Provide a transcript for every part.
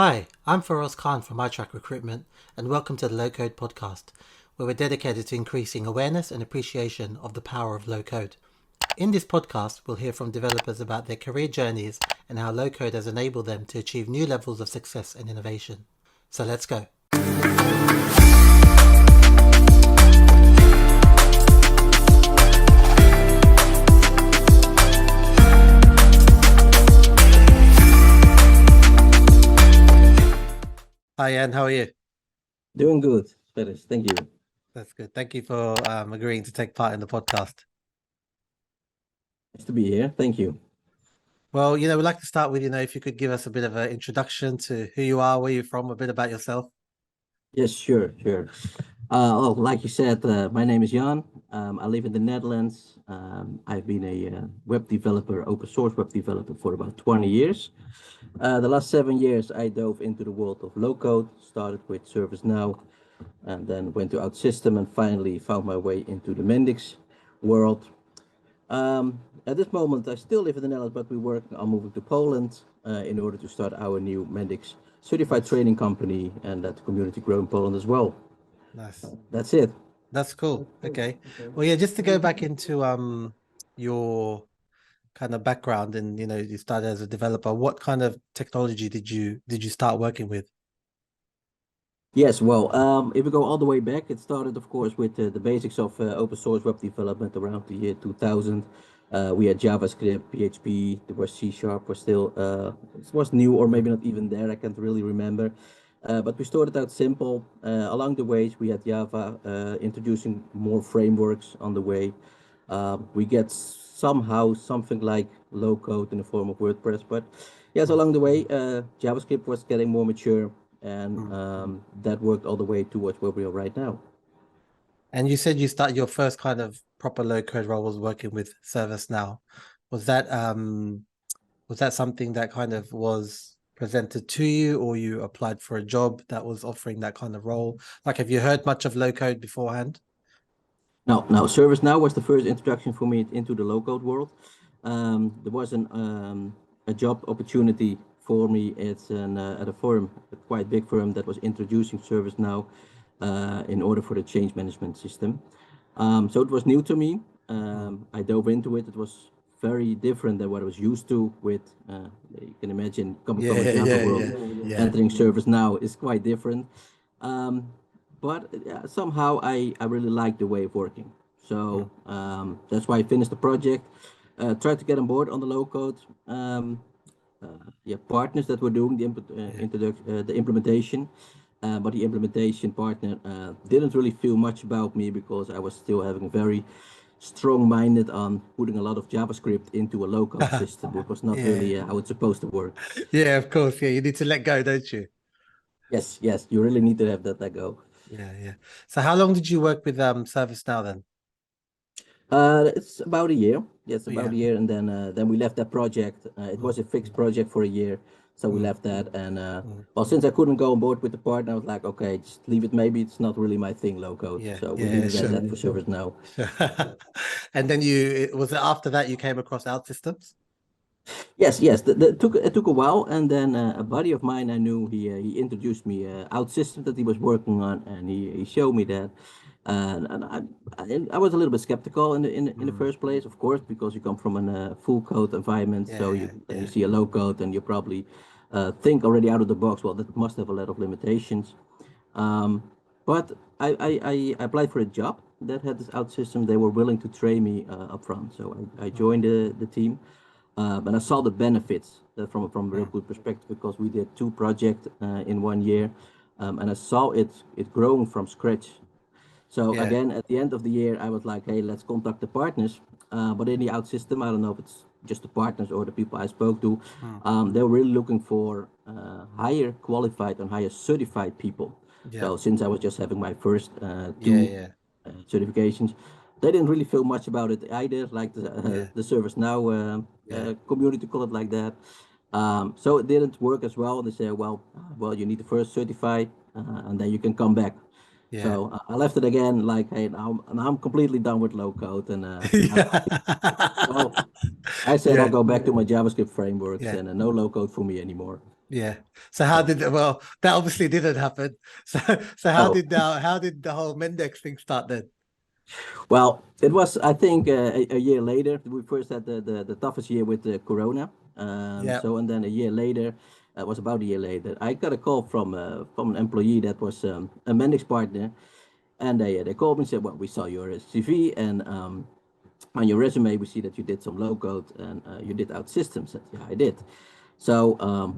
Hi, I'm Faraz Khan from iTrack Recruitment, and welcome to the Low Code podcast, where we're dedicated to increasing awareness and appreciation of the power of low code. In this podcast, we'll hear from developers about their career journeys and how low code has enabled them to achieve new levels of success and innovation. So let's go. Hi, Jan, how are you? Doing good, Spanish. Thank you. That's good. Thank you for agreeing to take part in the podcast. Nice to be here. Thank you. Well, we'd like to start with, if you could give us a bit of an introduction to who you are, where you're from, a bit about yourself. Yes, sure. Like you said, my name is Jan. I live in the Netherlands. I've been a web developer, open source web developer for about 20 years. The last 7 years, I dove into the world of low code, started with ServiceNow, and then went to OutSystems and finally found my way into the Mendix world. At this moment, I still live in the Netherlands, but we're working on moving to Poland in order to start our new Mendix certified training company, and that community grow in Poland as well. Nice. That's it. That's cool. Okay. Well, yeah, just to go back into your kind of background, and you started as a developer. What kind of technology did you start working with? Yes, well, if we go all the way back, it started, of course, with the basics of open source web development around the year 2000. We had JavaScript, PHP, there was C# was still, it was new or maybe not even there, I can't really remember. But we started out simple. Along the way, we had Java, introducing more frameworks on the way. We get somehow something like low code in the form of WordPress, but yes, along the way, JavaScript was getting more mature, and that worked all the way towards where we are right now. And you said you started your first kind of proper low code role was working with ServiceNow. Was that something that kind of was presented to you, or you applied for a job that was offering that kind of role? Like, have you heard much of low code beforehand? No, ServiceNow was the first introduction for me into the low code world. There was a job opportunity for me. It's at a firm, a quite big firm, that was introducing ServiceNow in order for the change management system. So it was new to me. I dove into it. It was very different than what I was used to with, you can imagine, coming from a Java world, entering ServiceNow is quite different. But somehow I really like the way of working. So that's why I finished the project, tried to get on board on the low code. Partners that were doing the implementation. But the implementation partner didn't really feel much about me because I was still having very strong-minded on putting a lot of JavaScript into a low code system. It was not really how it's supposed to work. Yeah, of course. Yeah, you need to let go, don't you? Yes, you really need to have that let go. Yeah. So how long did you work with ServiceNow then? It's about a year. Yes, about a year, and then we left that project. It was a fixed project for a year, so we left that. And well, since I couldn't go on board with the partner, I was like, okay, just leave it. Maybe it's not really my thing, low code. So we leave that for ServiceNow. And then was it after that you came across OutSystems? Yes. It took a while, and then a buddy of mine I knew, he introduced me OutSystems that he was working on, and he showed me that. And I was a little bit skeptical in the first place, of course, because you come from a full code environment. You see a low code, and you probably think already out of the box, well, that must have a lot of limitations. But I applied for a job that had this OutSystems. They were willing to train me upfront, so I joined the team. And I saw the benefits from a real good perspective, because we did 2 projects in 1 year, and I saw it growing from scratch. So again, at the end of the year, I was like, hey, let's contact the partners. But in the OutSystems, I don't know if it's just the partners or the people I spoke to, they were really looking for higher qualified and higher certified people. So since I was just having my first 2 certifications, they didn't really feel much about it either, like the ServiceNow community, call it like that. So it didn't work as well. They said, well, you need to first certify, and then you can come back. So I left it again, like, hey, now I'm completely done with low code, and so I said I'll go back to my JavaScript frameworks, and no low code for me anymore. Yeah. So how did well that obviously didn't happen. So Oh, how did the whole Mendix thing start then? well, it was, I think, a year later. We first had the toughest year with the Corona. Yeah. So, and then a year later, it was about a year later, I got a call from an employee that was a Mendix partner, and they called me and said, "Well, we saw your CV, and on your resume we see that you did some low code and you did OutSystems." I said, "Yeah, I did." So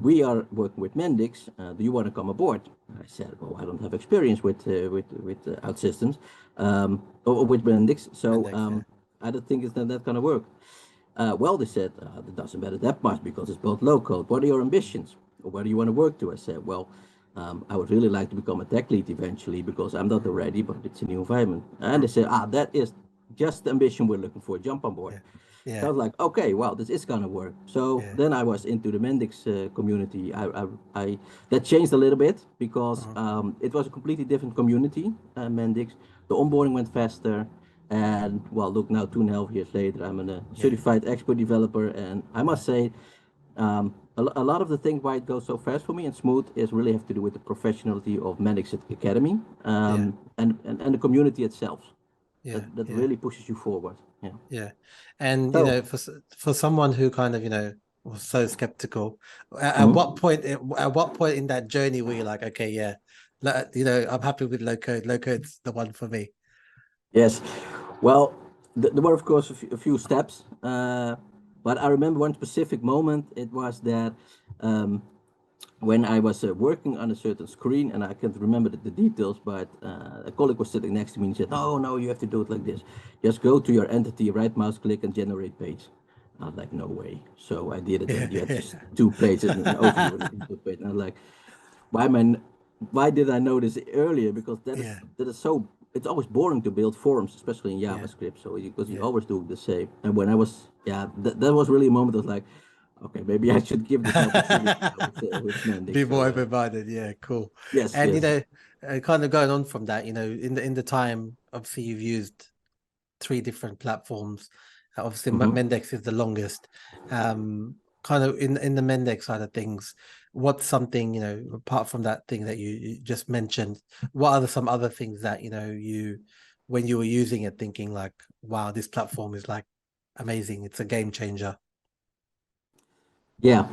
we are working with Mendix. Do you want to come aboard? I said, "Well, I don't have experience with OutSystems or with Mendix, so Mendix, yeah. I don't think it's that going to work." Well, they said, "It doesn't matter that much because it's both low code. What are your ambitions? Or where do you want to work to?" I said, "Well, I would really like to become a tech lead eventually because I'm not ready, but it's a new environment." And they said, "That is just the ambition we're looking for. Jump on board." Yeah. So I Yeah. was like, "Okay, wow, this is gonna work." So Yeah. then I was into the Mendix community. I that changed a little bit because Uh-huh. it was a completely different community, Mendix. The onboarding went faster, and well, look now, 2.5 years later, I'm a Yeah. certified expert developer, and I Yeah. must say, a lot of the things why it goes so fast for me and smooth is really have to do with the professionality of Mendix Academy, Yeah. and the community itself. Yeah. That Yeah. really pushes you forward. Yeah. Yeah. And So. for someone who kind of, was so skeptical, Mhm. at what point in that journey were you like, okay, yeah, I'm happy with low code. Low code's the one for me. Yes. Well, there were, of course, a few steps. But I remember one specific moment. It was that um, when I was working on a certain screen, and I can't remember the details, but a colleague was sitting next to me and said, "No, no, you have to do it like this. Just go to your entity, right mouse click, and generate page." I was like, "No way." So I did it, and you had Yeah. just two pages, an overview and an input page. And I was like, why man, why did I know this earlier? Because Yeah. that is so, it's always boring to build forms, especially in Yeah. JavaScript. So because you Yeah. always do the same. And when I was, yeah, that was really a moment. I was like, okay, maybe I should give this an opportunity now with Be Mendix. more So open-minded. Yeah, cool. yes, And yes. kind of going on from that, in the time, obviously you've used three different platforms. Obviously, Hmm. Mendix is the longest. Kind of in the Mendix side of things, what's something, apart from that thing that you just mentioned, what are some other things that, when you were using it, thinking like, wow, this platform is like amazing. It's a game changer. Yeah.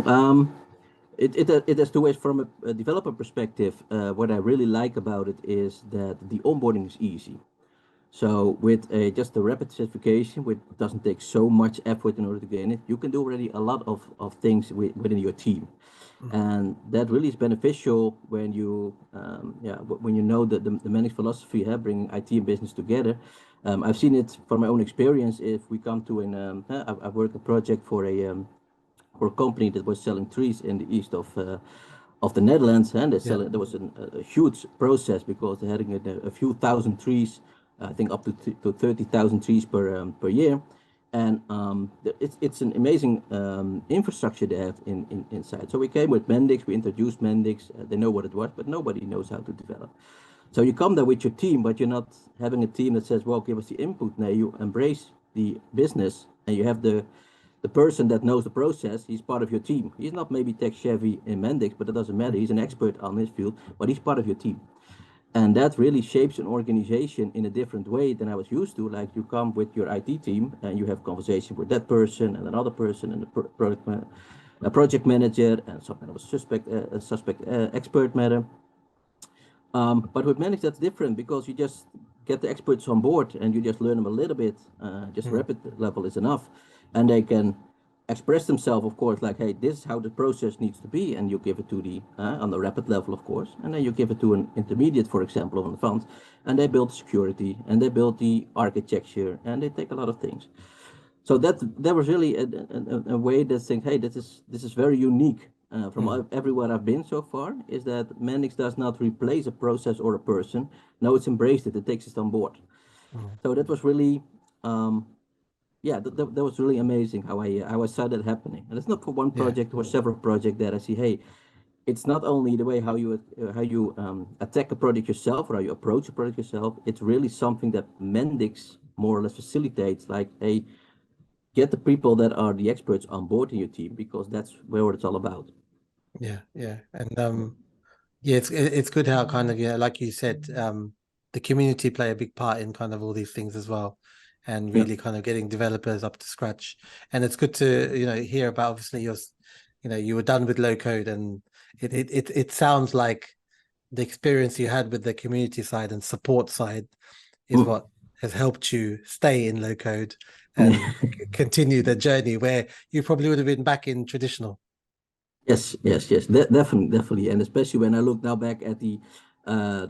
It has two ways from a developer perspective. What I really like about it is that the onboarding is easy. So with just a rapid certification, which doesn't take so much effort in order to gain it, you can do already a lot of things within your team. Mm. And that really is beneficial when you, when you know the Mendix philosophy, bringing IT and business together. I've seen it from my own experience. If we come to I've worked a project for a company that was selling trees in the east of the Netherlands, and Yeah. there was a huge process because they're having a few thousand trees, I think up to 30,000 trees per year, and it's an amazing infrastructure they have inside. So we came with Mendix, we introduced Mendix. They know what it was, but nobody knows how to develop. So you come there with your team, but you're not having a team that says, "Well, give us the input." Now you embrace the business, and you have the person that knows the process. He's part of your team. He's not maybe tech savvy in Mendix, but it doesn't matter. He's an expert on his field, but he's part of your team. And that really shapes an organization in a different way than I was used to. Like you come with your IT team and you have conversation with that person and another person and a project manager and some kind of a suspect expert matter. But with Mendix, that's different because you just get the experts on board and you just learn them a little bit. Just Mm. rapid level is enough, and they can express themselves, of course, like, "Hey, this is how the process needs to be," and you give it to the on the rapid level, of course, and then you give it to an intermediate, for example, on the front, and they build security and they build the architecture and they take a lot of things. So that was really a way that think, "Hey, this is very unique from Mm. everywhere I've been so far." Is that Mendix does not replace a process or a person? No, it's embraced it. It takes it on board. Mm. So that was really, yeah, that was really amazing how I saw that happening. And it's not for one Yeah. project or several projects that I see. Hey, it's not only the way how you attack a project yourself or how you approach a project yourself. It's really something that Mendix more or less facilitates. Like, hey, get the people that are the experts on board in your team because that's where it's all about. Yeah. And yeah, it's good how kind of, yeah, like you said, the community play a big part in kind of all these things as well, and Yeah. really kind of getting developers up to scratch. And it's good to, hear about obviously you were done with low code, and it sounds like the experience you had with the community side and support side is Mm. what has helped you stay in low code and continue the journey where you probably would have been back in traditional. Yes, yes, yes, definitely, definitely, and especially when I look now back at the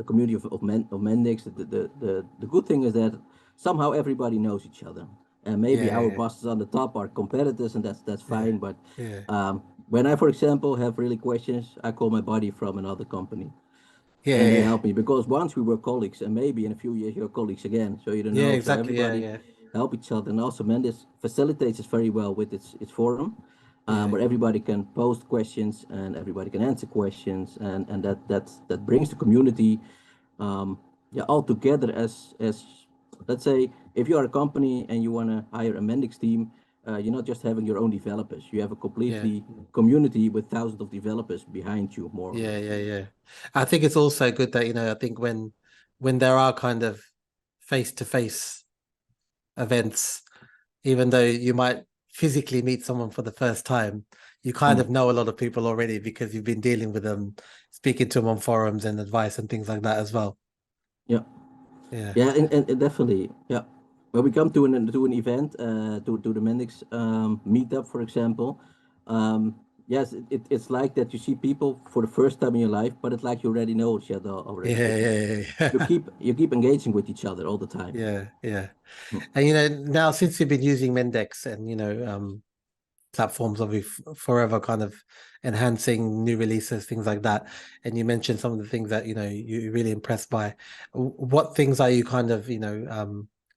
community of Mendix, the good thing is that somehow everybody knows each other, and maybe our Yeah, bosses on the top are competitors, and that's yeah, fine. But yeah, when I, for example, have really questions, I call my buddy from another company, yeah, and they yeah, help me because once we were colleagues, and maybe in a few years you're colleagues again, so you don't yeah, know. So exactly. Yeah, everybody yeah, help each other, and also Mendes facilitates this very well with its forum, yeah, where everybody can post questions and everybody can answer questions, and that brings the community, yeah, all together as let's say if you are a company and you want to hire a Mendix team. You're not just having your own developers. You have a yeah, completely community with thousands of developers behind you, more or yeah, less. yeah, yeah. I think it's also good that, I think when there are kind of face-to-face events, even though you might physically meet someone for the first time, you kind Mm. of know a lot of people already because you've been dealing with them, speaking to them on forums and advice and things like that as well. Yeah. Yeah, Yeah, and definitely. Yeah. When we come to an event, to the Mendix meetup, for example, yes, it's like that you see people for the first time in your life, but it's like you already know each other already yeah, because yeah, yeah, you keep engaging with each other all the time. yeah, yeah. Mm. And now since you've been using Mendix and platforms of forever kind of enhancing new releases, things like that. And you mentioned some of the things that, you're really impressed by. What things are you kind of,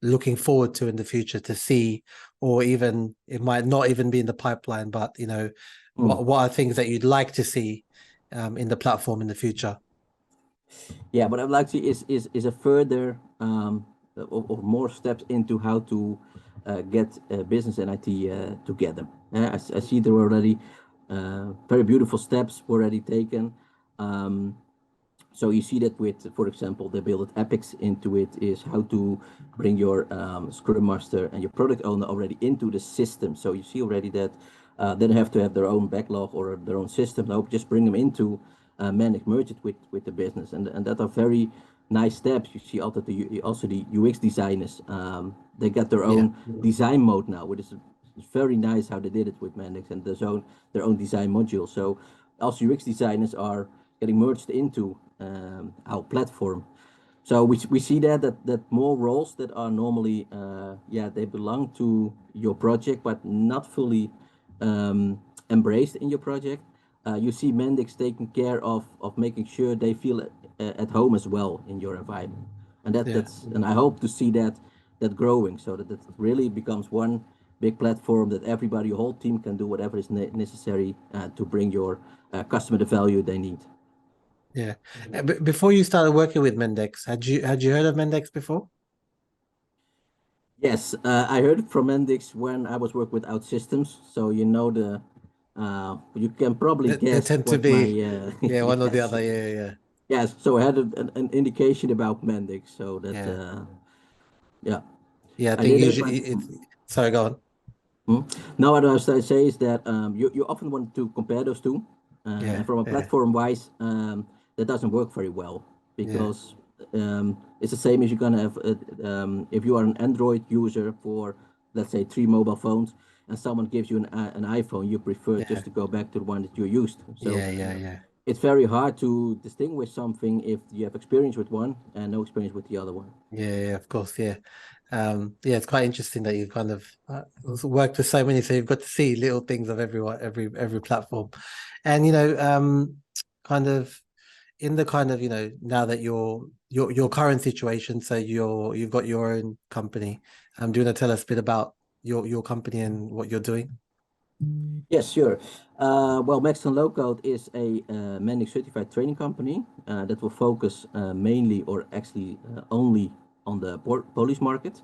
looking forward to in the future to see, or even it might not even be in the pipeline, but, Mm. what are things that you'd like to see in the platform in the future? Yeah, what I'd like to see is a further or more steps into how to get business and IT together. I see there were already very beautiful steps already taken. Um, so you see that with, for example, they built epics into it, is how to bring your Scrum Master and your product owner already into the system. So you see already that they don't have to have their own backlog or their own system. No, just bring them into Mendix, merge it with the business, and that are very nice steps. You see also the UX designers. They got their Yeah, own design mode now, which is it's very nice how they did it with Mendix and their own design module. So also UX designers are getting merged into our platform. So we see that more roles that are normally yeah, they belong to your project but not fully embraced in your project. You see Mendix taking care of making sure they feel at home as well in your environment, and yeah. and I hope to see that growing so that it really becomes one big platform that everybody, your whole team can do whatever is necessary to bring your customer the value they need. Yeah. Before you started working with Mendix, had you heard of Mendix before? Yes, I heard it from Mendix when I was working with OutSystems. So you know you can probably They guess tend to what my be, yeah, one or the yes, other. Yeah, yeah, yes. So I had an indication about Mendix. So that yeah. yeah, Yeah, I I think did it, but usually it's sorry, go on. hmm. Now what I was trying to say is that you often want to compare those two, Yeah, and from a yeah, platform wise, that doesn't work very well yeah, because it's the same as you're gonna have if you are an Android user for, let's say, three mobile phones, and someone gives you an iPhone, you prefer just yeah, to go back to the one that you're used to. So yeah, yeah, yeah, it's very hard to distinguish something if you have experience with one and no experience with the other one. yeah, yeah, of course, yeah. Yeah, it's quite interesting that you've kind of worked with so many, so you've got to see little things of everyone, every platform, and kind of in the kind of now that your current situation, so you've got your own company. Do you want to tell us a bit about your company and what you're doing? Yes, sure. Well, Maxon Low Code is a Mendix certified training company that will focus mainly or actually only on the Polish market.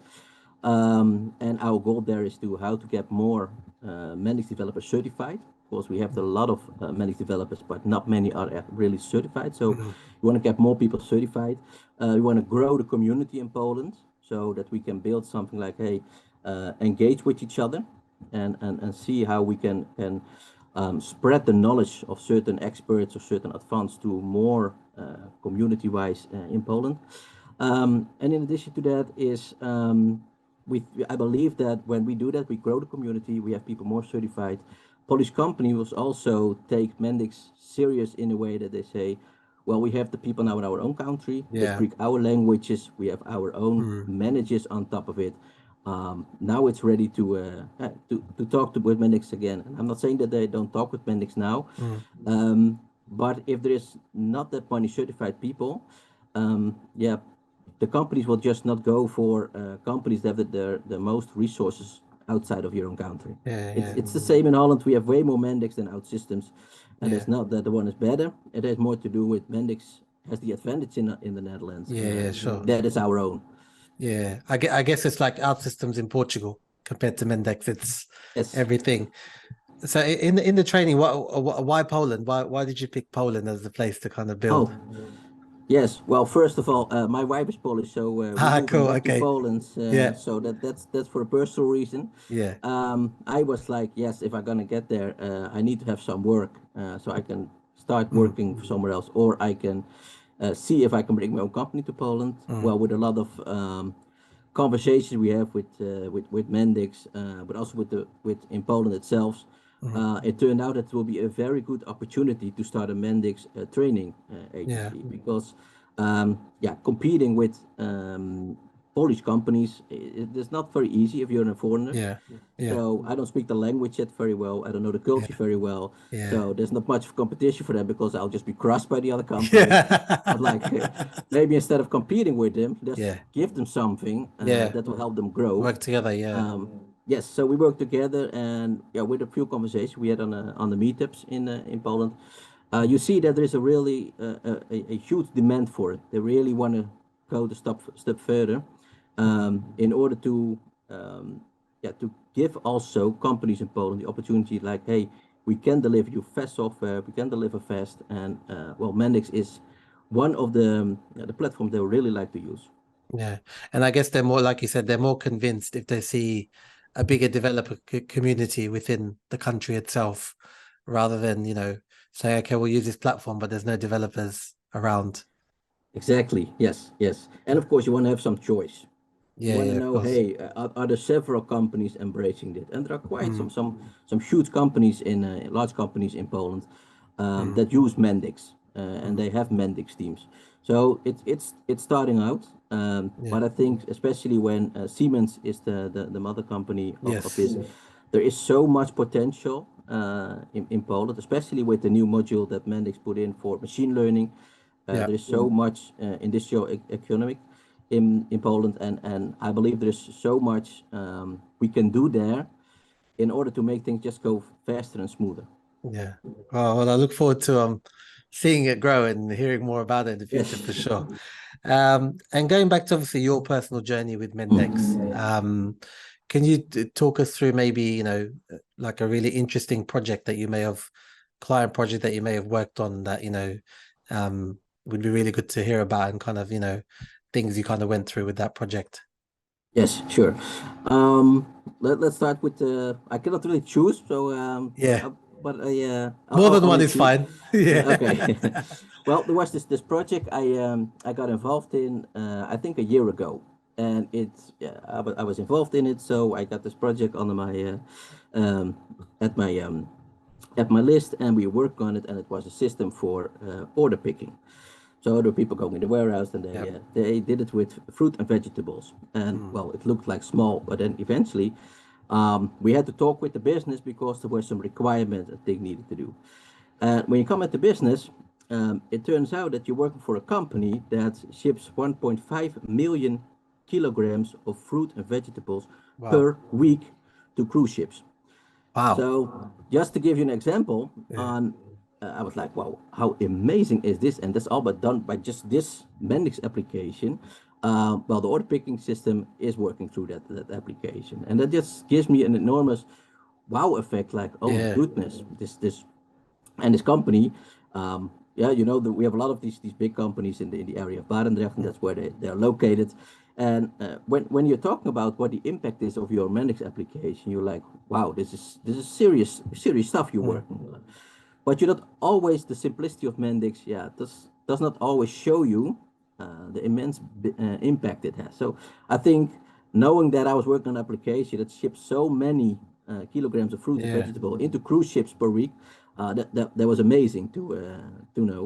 And our goal there is to how to get more Mendix developers certified. because we have a lot of Mendix developers, but not many are really certified. So we want to get more people certified. We want to grow the community in Poland so that we can build something like, hey, engage with each other and see how we can spread the knowledge of certain experts or certain advanced to more community-wise in Poland. And in addition to that is I believe that when we do that, we grow the community, we have people more certified. Polish company will also take Mendix serious in a way that they say, well, we have the people now in our own country, they speak our languages, we have our own managers on top of it. Now it's ready to talk with Mendix again. And I'm not saying that they don't talk with Mendix now, but if there is not that many certified people, the companies will just not go for companies that have the most resources outside of your own country. It's the same in Holland. We have way more Mendix than OutSystems, and it's not that the one is better. It has more to do with Mendix has the advantage in the Netherlands. Sure. That is our own. Yeah, I guess it's like OutSystems in Portugal compared to Mendix. It's everything. So in the training, why Poland? Why did you pick Poland as the place to kind of build? Yes, well, first of all, my wife is Polish, so we moved back to Poland. So that's for a personal reason. Yeah. I was like, yes, if I'm gonna get there, I need to have some work, so I can start working somewhere else, or I can see if I can bring my own company to Poland. Well, with a lot of conversations we have with Mendix, but also with in Poland itself. It turned out that it will be a very good opportunity to start a Mendix training agency because, competing with Polish companies, it's not very easy if you're a foreigner. So I don't speak the language yet very well. I don't know the culture very well. So there's not much competition for them because I'll just be crushed by the other companies. But like maybe instead of competing with them, just give them something that will help them grow. Work together, Yes, so we work together, and with a few conversations we had on the meetups in Poland, you see that there is a really a huge demand for it. They really want to go a step further, in order to give also companies in Poland the opportunity, like, hey, we can deliver you fast software, we can deliver fast, and Mendix is one of the platforms they really like to use. Yeah, and I guess they're more, like you said, they're more convinced if they see a bigger developer community within the country itself, rather than, say, okay, we'll use this platform, but there's no developers around. Exactly. Yes. And of course, you want to have some choice. You want to know, hey, are there several companies embracing it? And there are quite some huge companies large companies in Poland that use Mendix, and they have Mendix teams. So it's starting out, but I think especially when Siemens is the mother company of this, there is so much potential in Poland, especially with the new module that Mendix put in for machine learning. There is so much industrial economic in Poland, and I believe there is so much we can do there in order to make things just go faster and smoother. Yeah. Well, I look forward to seeing it grow and hearing more about it in the future for sure. And going back to obviously your personal journey with Mendix, can you talk us through maybe, like a really interesting project that you may have, client project that you may have worked on that, would be really good to hear about, and kind of, things you kind of went through with that project? Yes, sure. Let's start with I cannot really choose, so but more than one is fine. Okay. Well, there was this project I got involved in I think a year ago, and I was involved in it, so I got this project on my at my list, and we worked on it, and it was a system for order picking. So there were people going in the warehouse, and they did it with fruit and vegetables. And well, it looked like small, but then eventually we had to talk with the business because there were some requirements that they needed to do. And when you come at the business, it turns out that you're working for a company that ships 1.5 million kilograms of fruit and vegetables per week to cruise ships. Wow. So just to give you an example, I was like, wow, how amazing is this? And that's all but done by just this Mendix application. Well, the order picking system is working through that application. And that just gives me an enormous, wow effect, like, oh my Yeah. goodness, this company, yeah, you know, we have a lot of these big companies in the area of Barendrecht, and that's where they're located. And when you're talking about what the impact is of your Mendix application, you're like, wow, this is serious stuff you're Mm. working on. But you're not always, the simplicity of Mendix, yeah, does not always show you the immense impact it has. So I think knowing that I was working on an application that ships so many kilograms of fruit and Yeah. vegetable into cruise ships per week, that was amazing to know.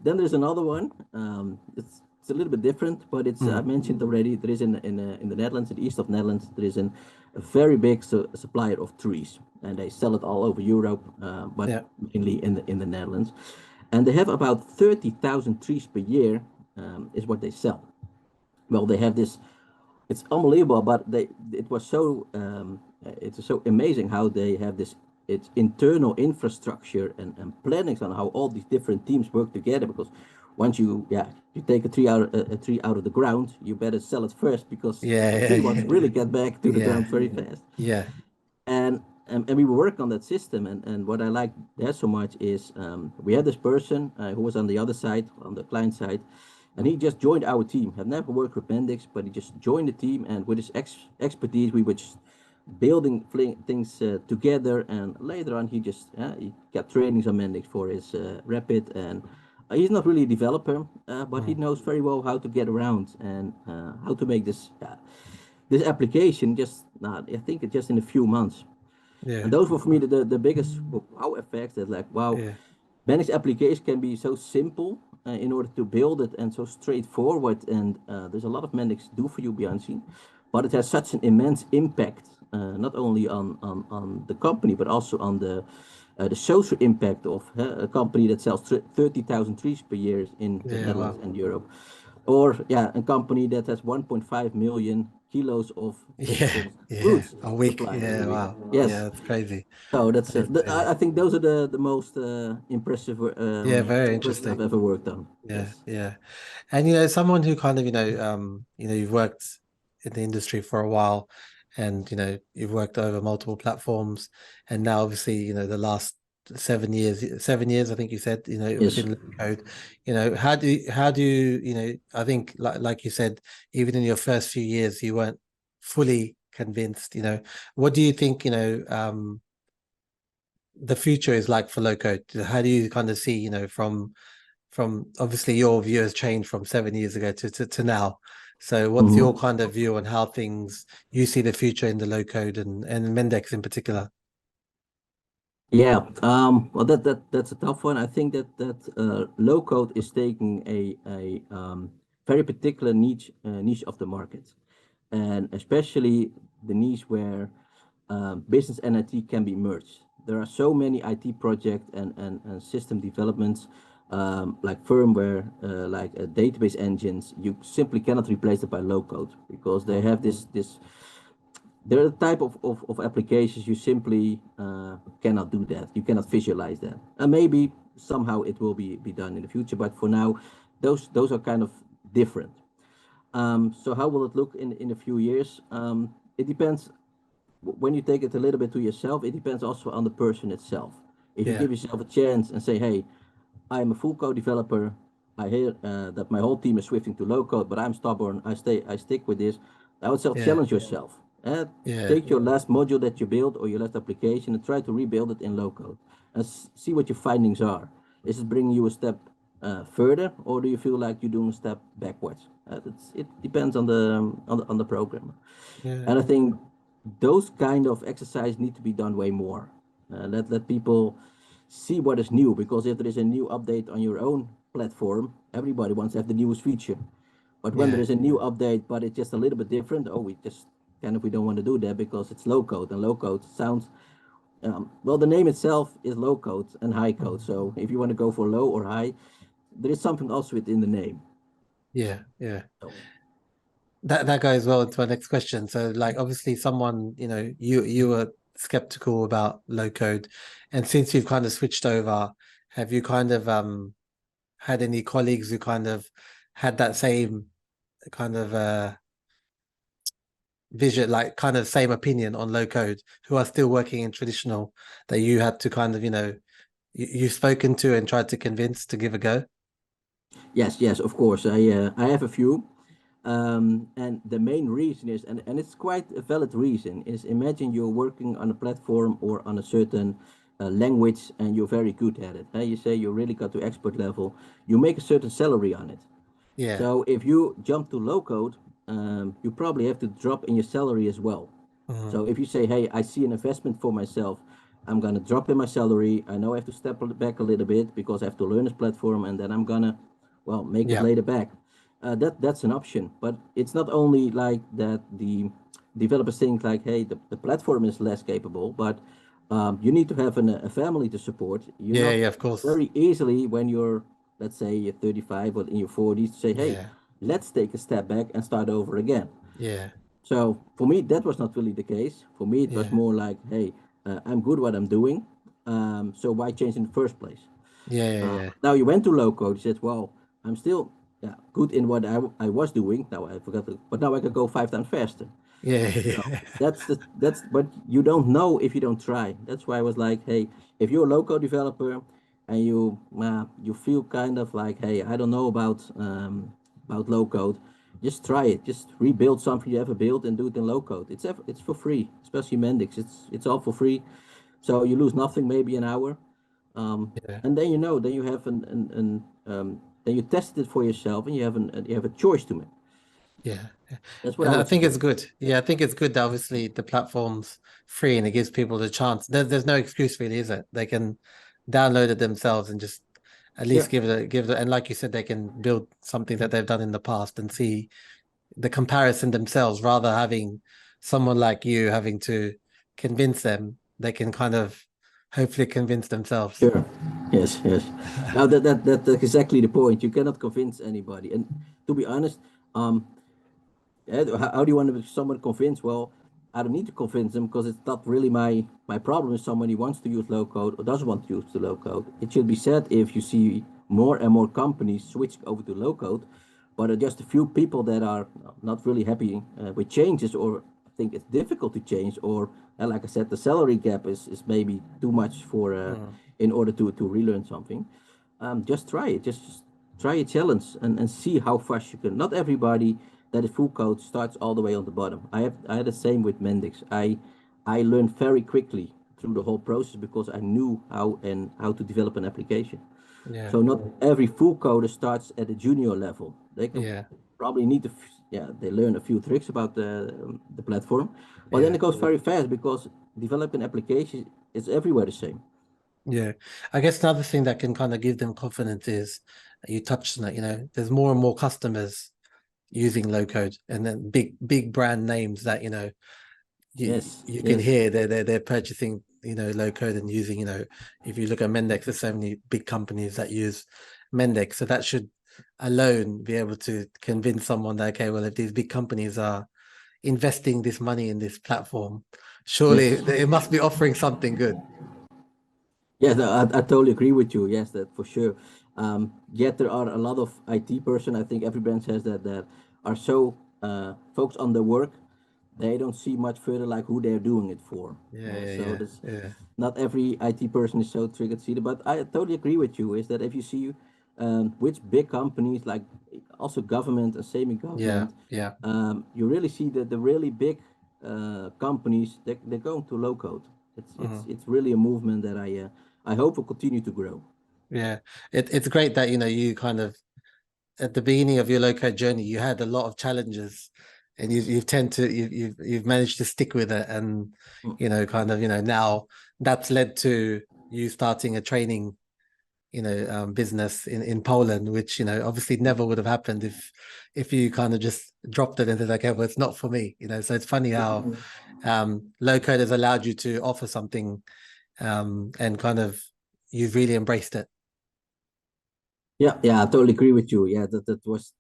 Then there's another one. It's a little bit different, but it's I Mm. mentioned already. There is in the Netherlands, in the east of Netherlands, there is a very big supplier of trees, and they sell it all over Europe, but Yeah. mainly in the Netherlands. And they have about 30,000 trees per year, is what they sell. Well, they have this. It's unbelievable, but it was so it's so amazing how they have this, its internal infrastructure and plannings on how all these different teams work together. Because once you take a tree out of the ground, you better sell it first, because Yeah. the Yeah. tree wants to Yeah. really get back to the Yeah. ground very fast. Yeah. And we work on that system, and what I like there so much is, we had this person who was on the other side, on the client side, and he just joined our team. Had never worked with Mendix, but he just joined the team, and with his expertise, we were just building things together. And later on, he got trainings on Mendix for his Rapid, and he's not really a developer, but he Mm. knows very well how to get around and how to make this application just not, I think it's just in a few months. Yeah. And those were for me the biggest wow effects, that like, wow, Yeah. Mendix application can be so simple in order to build it, and so straightforward. And there's a lot of Mendix do for you behind scene, but it has such an immense impact, not only on the company, but also on the social impact of a company that sells 30,000 trees per year in the Yeah. Netherlands Wow. and Europe, or yeah, a company that has 1.5 million kilos of Yeah. vegetables and Yeah. fruits A week. supplied every Yeah. week. Wow. Yeah. Yes. That's crazy. So That's crazy. I think those are the most Yeah. Very impressive I've interesting. ever worked on. Yeah. Yes. Yeah. And someone who kind of, you've worked in the industry for a while, and you've worked over multiple platforms, and now obviously, the last 7 years, I think you said, Yes. within low code, how do you, I think like you said, even in your first few years, you weren't fully convinced, what do you think, the future is like for low code? How do you kind of see, from obviously your view has changed from 7 years ago to now. So what's your Mhm. kind of view on how things you see the future in the low code and Mendix in particular? Yeah. Well, that's a tough one. I think that low code is taking a very particular niche of the market, and especially the niche where business and IT can be merged. There are so many IT projects and system developments, like firmware, like database engines. You simply cannot replace it by low code, because they Mm. have this. There are the type of applications you simply cannot do that. You cannot visualize that. And maybe somehow it will be done in the future, but for now, those are kind of different. So how will it look in a few years? It depends. When you take it a little bit to yourself, it depends also on the person itself. If you Yeah, give yourself a chance and say, hey, I'm a full code developer. I hear that my whole team is switching to low code, but I'm stubborn. I stick with this. I would say yeah, challenge yourself. yeah, Take your last module that you built, or your last application, and try to rebuild it in low code, and see what your findings are. Is it bringing you a step further, or do you feel like you're doing a step backwards? It depends on the programmer. yeah, And I think those kind of exercise need to be done way more. Let people see what is new, because if there is a new update on your own platform, everybody wants to have the newest feature. But when there yeah, is a new update, but it's just a little bit different, oh, we don't want to do that because it's low code, and low code sounds, well, the name itself is low code and high code. mm, So if you want to go for low or high, there is something also within the name. yeah, yeah. So, That goes well into my next question. So, like, obviously, someone you were skeptical about low code, and since you've kind of switched over, have you kind of had any colleagues who kind of had that same kind of vision, like kind of same opinion on low code, who are still working in traditional, that you had to kind of, you've spoken to and tried to convince to give a go? Yes, of course. I have a few. And the main reason is, and it's quite a valid reason, is imagine you're working on a platform or on a certain language and you're very good at it. You say you really got to expert level, you make a certain salary on it. Yeah. So if you jump to low code, you probably have to drop in your salary as well. Mhm. So if you say, hey, I see an investment for myself, I'm gonna drop in my salary. I know I have to step back a little bit because I have to learn this platform, and then I'm gonna, well, make it Yeah. later back. That's an option, but it's not only like that. The developers think like, hey, the platform is less capable, but you need to have a family to support. You're Yeah, not yeah, of course. very easily when you're, let's say, you're 35 or in your 40s, to say, hey, Yeah. let's take a step back and start over again. Yeah. So for me, that was not really the case. For me, it was Yeah. more like, hey, I'm good what I'm doing. So why change in the first place? Yeah. Yeah. Yeah. Now you went to low code. You said, well, I'm still, yeah, good in what I was doing. Now I forgot, but now I can go 5 times faster. Yeah. So Yeah. that's but you don't know if you don't try. That's why I was like, hey, if you're a low code developer and you feel kind of like, hey, I don't know about low code, just try it. Just rebuild something you ever built and do it in low code. It's for free, especially Mendix. It's all for free, so you lose nothing, maybe an hour, Yeah. and then then you have then you test it for yourself and you have a choice to make. Yeah. That's what I And I would think it's suggest. good. Yeah, I think it's good that obviously the platform's free and it gives people the chance. There's no excuse really, is it? They can download it themselves and just at Yeah. least give it, and like you said, they can build something that they've done in the past and see the comparison themselves rather having someone like you having to convince them. They can kind of hopefully convince themselves. Sure. Yes. Now that's exactly the point. You cannot convince anybody. And to be honest, how do you want to someone convince? Well, I don't need to convince them because it's not really my problem if somebody wants to use low code or doesn't want to use the low code. It should be said if you see more and more companies switch over to low code, but just a few people that are not really happy with changes or think it's difficult to change or like I said, the salary gap is maybe too much for Mm. in order to relearn something. Just try it. Just try a challenge and see how fast you can. Not everybody that is full code starts all the way on the bottom. I had the same with Mendix. I learned very quickly through the whole process because I knew how to develop an application. Yeah, So not every full coder starts at a junior level. They can yeah, probably need to, yeah, they learn a few tricks about the platform, but then yeah. it goes very fast because developing application is everywhere the same. Yeah, I guess another thing that can kind of give them confidence is you touched on it, there's more and more customers using low code and then big brand names that, you can Yes. hear they're purchasing, low code and using, if you look at Mendix, there's so many big companies that use Mendix. So that should alone be able to convince someone that, okay, well, if these big companies are investing this money in this platform, surely Yes. it must be offering something good. Yes, no, I totally agree with you. Yes, that for sure. Yet there are a lot of IT person. I think every brand says that are so focused on their work, they don't see much further like who they're doing it for. Yeah, yeah, So yeah, that's yeah. not every IT person is so triggered to see it. But I totally agree with you. Is that if you see which big companies like also government and Yeah, semi-government, yeah. you really see that the really big companies they're going to low code. Mhm. It's really a movement that I hope will continue to grow. Yeah. It's great that, you kind of at the beginning of your low code journey, you had a lot of challenges and you've tend to you've managed to stick with it and Mm. kind of, now that's led to you starting a training, business in Poland, which, obviously never would have happened if you kind of just dropped it and said, okay, well, it's not for me, So it's funny how low code has allowed you to offer something and kind of you've really embraced it. Yeah, I totally agree with you. Yeah, that was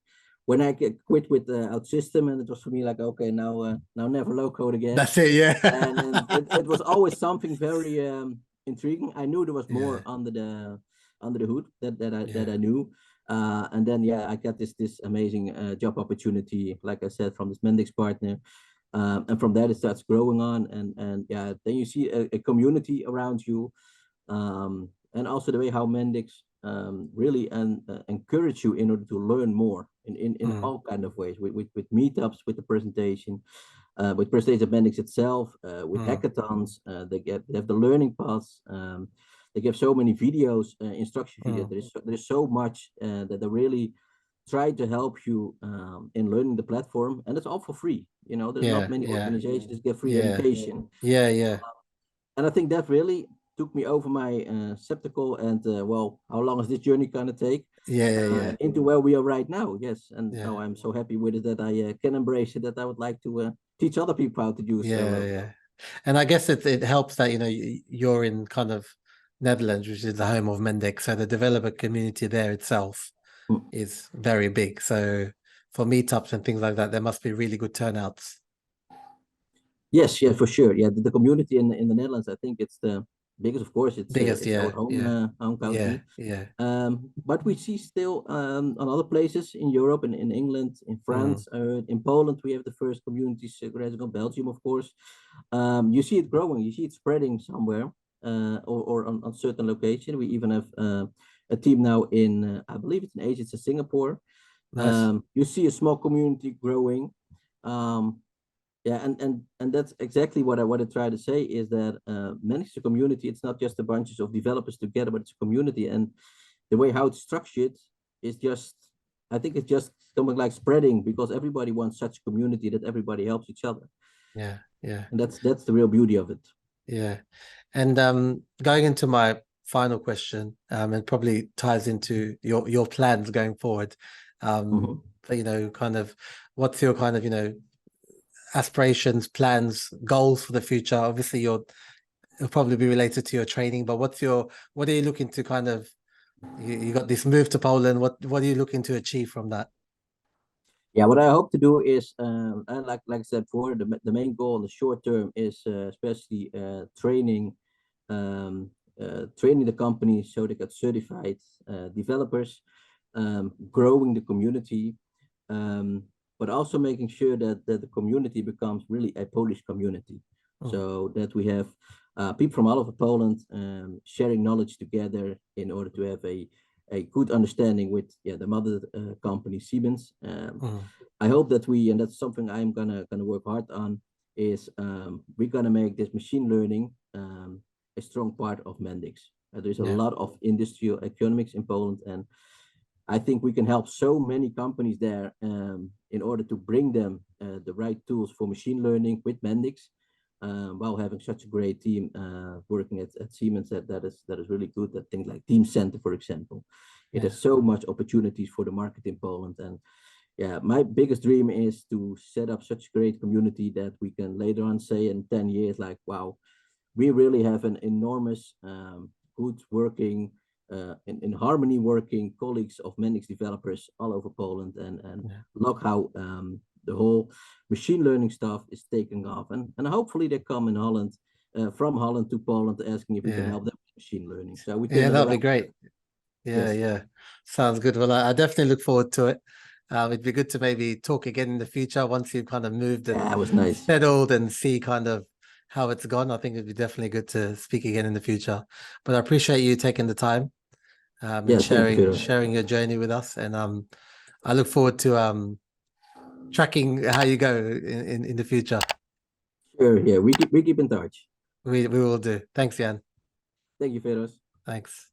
when I quit with the OutSystem, and it was for me like, okay, now never low code again. That's it. Yeah. And it was always something very intriguing. I knew there was more Yeah. under the hood that Yeah. I knew. And then yeah, I got this amazing job opportunity, like I said, from this Mendix partner. And from that it starts growing on, and yeah, then you see a community around you, and also the way how Mendix really encourage you in order to learn more in all kind of ways, with meetups, with the presentation, with presentation of Mendix itself, with hackathons. They have the learning paths. They give so many videos, instruction videos. There's so much that they really try to help you in learning the platform, and it's all for free. There's not many organizations that give free education. And I think that really took me over my skeptical and well, how long is this journey gonna take? Into where we are right now. Yes, and now I'm so happy with it that I can embrace it. That I would like to teach other people how to use. And I guess it helps that you're in kind of Netherlands, which is the home of Mendix, so the developer community there itself is very big. So for meetups and things like that, there must be really good turnouts. Yes, for sure. Yeah, the community in the Netherlands, I think it's the biggest. Of course, it's our own country. But we see still on other places in Europe and in England, in France, in Poland, we have the first communities. Belgium, of course. You see it growing. You see it spreading somewhere, or on certain location. We even have a team now in, I believe it's in Asia, it's in Singapore. Nice. You see a small community growing. And that's exactly what I try to say, is that Mendix community, it's not just a bunch of developers together, but it's a community. And the way how it's structured is just, I think it's just something like spreading, because everybody wants such a community that everybody helps each other. And that's the real beauty of it. And going into my final question, and probably ties into your plans going forward. But, kind of, what's your kind of, aspirations, plans, goals for the future? Obviously it'll probably be related to your training, but what are you looking to kind of, you got this move to Poland, what are you looking to achieve from that? What I hope to do is, like I said before, the main goal in the short term is especially training the company so they get certified developers, growing the community, but also making sure that the community becomes really a Polish community. So that we have people from all over Poland sharing knowledge together in order to have a good understanding with the mother company Siemens. I hope that and that's something I'm gonna work hard on, is we're gonna make this machine learning a strong part of Mendix. There's a lot of industrial economics in Poland, and I think we can help so many companies there in order to bring them the right tools for machine learning with Mendix, while having such a great team working at Siemens. That is really good. That things like Team Center, for example, it has so much opportunities for the market in Poland. And my biggest dream is to set up such a great community that we can later on say in 10 years, like, wow, we really have an enormous, good working, in harmony working colleagues of Mendix developers all over Poland, and look how the whole machine learning stuff is taking off. And hopefully they come in Holland, from Holland to Poland, asking if we can help them with machine learning. So we that'd be great. Sounds good. Well, I definitely look forward to it. It'd be good to maybe talk again in the future once you've kind of moved and it was nice. settled, and see kind of how it's gone. I think it'd be definitely good to speak again in the future. But I appreciate you taking the time and sharing your journey with us. And I look forward to tracking how you go in the future. Sure, we keep in touch. We will do. Thanks, Jan. Thank you, Feroz. Thanks.